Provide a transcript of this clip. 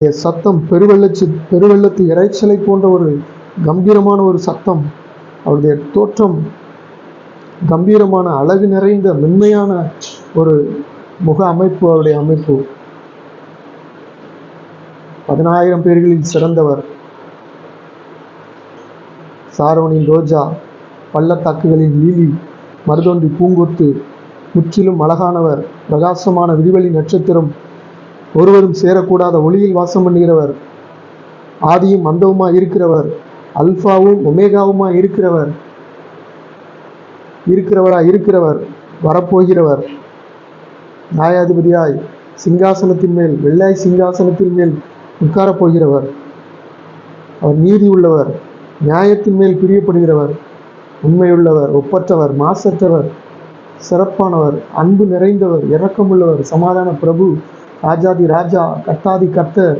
சத்தம் பெருவெள்ளத்து இரைச்சலை போன்ற ஒரு கம்பீரமான ஒரு சத்தம். அவருடைய தோற்றம் கம்பீரமான, அழகு நிறைந்த, மென்மையான ஒரு முக அமைப்பு. அவருடைய அமைப்பு 10,000 பேர்களில் சிறந்தவர். சாரோனின் ரோஜா, பள்ளத்தாக்குகளின் லீலி, மருதோண்டி பூங்கொத்து, முற்றிலும் அழகானவர், பிரகாசமான விடிவெளி நட்சத்திரம், ஒருவரும் சேரக்கூடாத ஒளியில் வாசம் பண்ணுகிறவர், ஆதியும் அந்தவுமாய் இருக்கிறவர், அல்பாவும் ஒமேகாவுமாய் இருக்கிறவர், வரப்போகிறவர், நியாயாதிபதியாய் சிங்காசனத்தின் மேல், வெள்ளாய் சிங்காசனத்தின் மேல் உட்காரப் போகிறவர். அவர் நீதி உள்ளவர், நியாயத்தின் மேல் பிரியப்படுகிறவர், உண்மையுள்ளவர், ஒப்பற்றவர், மாசற்றவர், சிறப்பானவர், அன்பு நிறைந்தவர், இரக்கமுள்ளவர், சமாதான பிரபு, ராஜாதி ராஜா, கர்த்தாதி கர்த்தர்,